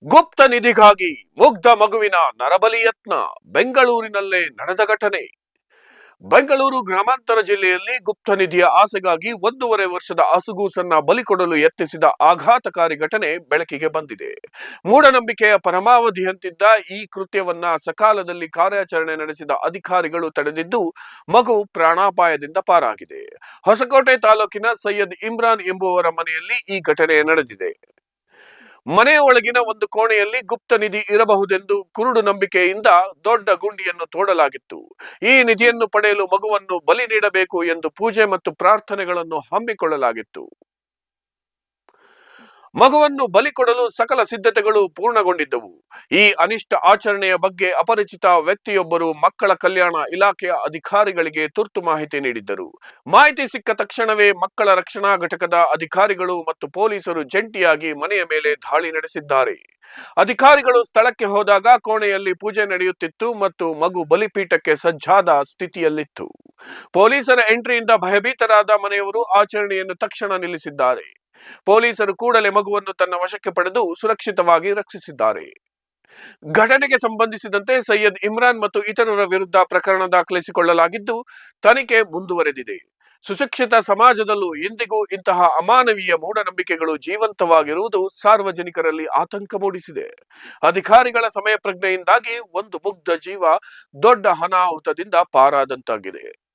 ಗುಪ್ತ ನಿಧಿಗಾಗಿ ಮುಗ್ಧ ಮಗುವಿನ ನರಬಲಿ ಯತ್ನ ಬೆಂಗಳೂರಿನಲ್ಲೇ ನಡೆದ ಘಟನೆ. ಬೆಂಗಳೂರು ಗ್ರಾಮಾಂತರ ಜಿಲ್ಲೆಯಲ್ಲಿ ಗುಪ್ತ ನಿಧಿಯ ಆಸೆಗಾಗಿ 1.5 ವರ್ಷದ ಹಸುಗೂಸನ್ನ ಬಲಿ ಕೊಡಲು ಯತ್ನಿಸಿದ ಆಘಾತಕಾರಿ ಘಟನೆ ಬೆಳಕಿಗೆ ಬಂದಿದೆ. ಮೂಢನಂಬಿಕೆಯ ಪರಮಾವಧಿಯಂತಿದ್ದ ಈ ಕೃತ್ಯವನ್ನ ಸಕಾಲದಲ್ಲಿ ಕಾರ್ಯಾಚರಣೆ ನಡೆಸಿದ ಅಧಿಕಾರಿಗಳು ತಡೆದಿದ್ದು ಮಗು ಪ್ರಾಣಾಪಾಯದಿಂದ ಪಾರಾಗಿದೆ. ಹೊಸಕೋಟೆ ತಾಲೂಕಿನ ಸೈಯದ್ ಇಮ್ರಾನ್ ಎಂಬುವರ ಮನೆಯಲ್ಲಿ ಈ ಘಟನೆ ನಡೆದಿದೆ. ಮನೆಯ ಒಳಗಿನ ಒಂದು ಕೋಣೆಯಲ್ಲಿ ಗುಪ್ತ ನಿಧಿ ಇರಬಹುದೆಂದು ಕುರುಡು ನಂಬಿಕೆಯಿಂದ ದೊಡ್ಡ ಗುಂಡಿಯನ್ನು ತೋಡಲಾಗಿತ್ತು. ಈ ನಿಧಿಯನ್ನು ಪಡೆಯಲು ಮಗುವನ್ನು ಬಲಿ ನೀಡಬೇಕು ಎಂದು ಪೂಜೆ ಮತ್ತು ಪ್ರಾರ್ಥನೆಗಳನ್ನು ಹಮ್ಮಿಕೊಳ್ಳಲಾಗಿತ್ತು. ಮಗುವನ್ನು ಬಲಿ ಕೊಡಲು ಸಕಲ ಸಿದ್ಧತೆಗಳು ಪೂರ್ಣಗೊಂಡಿದ್ದವು. ಈ ಅನಿಷ್ಟ ಆಚರಣೆಯ ಬಗ್ಗೆ ಅಪರಿಚಿತ ವ್ಯಕ್ತಿಯೊಬ್ಬರು ಮಕ್ಕಳ ಕಲ್ಯಾಣ ಇಲಾಖೆಯ ಅಧಿಕಾರಿಗಳಿಗೆ ತುರ್ತು ಮಾಹಿತಿ ನೀಡಿದ್ದರು. ಮಾಹಿತಿ ಸಿಕ್ಕ ತಕ್ಷಣವೇ ಮಕ್ಕಳ ರಕ್ಷಣಾ ಘಟಕದ ಅಧಿಕಾರಿಗಳು ಮತ್ತು ಪೊಲೀಸರು ಜಂಟಿಯಾಗಿ ಮನೆಯ ಮೇಲೆ ದಾಳಿ ನಡೆಸಿದ್ದಾರೆ. ಅಧಿಕಾರಿಗಳು ಸ್ಥಳಕ್ಕೆ ಹೋದಾಗ ಕೋಣೆಯಲ್ಲಿ ಪೂಜೆ ನಡೆಯುತ್ತಿತ್ತು ಮತ್ತು ಮಗು ಬಲಿಪೀಠಕ್ಕೆ ಸಜ್ಜಾದ ಸ್ಥಿತಿಯಲ್ಲಿತ್ತು. ಪೊಲೀಸರ ಎಂಟ್ರಿಯಿಂದ ಭಯಭೀತರಾದ ಮನೆಯವರು ಆಚರಣೆಯನ್ನು ತಕ್ಷಣ ನಿಲ್ಲಿಸಿದ್ದಾರೆ. ಪೊಲೀಸರು ಕೂಡಲೇ ಮಗುವನ್ನು ತನ್ನ ವಶಕ್ಕೆ ಪಡೆದು ಸುರಕ್ಷಿತವಾಗಿ ರಕ್ಷಿಸಿದ್ದಾರೆ. ಘಟನೆಗೆ ಸಂಬಂಧಿಸಿದಂತೆ ಸೈಯದ್ ಇಮ್ರಾನ್ ಮತ್ತು ಇತರರ ವಿರುದ್ಧ ಪ್ರಕರಣ ದಾಖಲಿಸಿಕೊಳ್ಳಲಾಗಿದ್ದು ತನಿಖೆ ಮುಂದುವರೆದಿದೆ. ಸುಶಿಕ್ಷಿತ ಸಮಾಜದಲ್ಲೂ ಇಂದಿಗೂ ಇಂತಹ ಅಮಾನವೀಯ ಮೂಢನಂಬಿಕೆಗಳು ಜೀವಂತವಾಗಿರುವುದು ಸಾರ್ವಜನಿಕರಲ್ಲಿ ಆತಂಕ ಮೂಡಿಸಿದೆ. ಅಧಿಕಾರಿಗಳ ಸಮಯ ಪ್ರಜ್ಞೆಯಿಂದಾಗಿ ಒಂದು ಮುಗ್ಧ ಜೀವ ದೊಡ್ಡ ಅನಾಹುತದಿಂದ ಪಾರಾದಂತಾಗಿದೆ.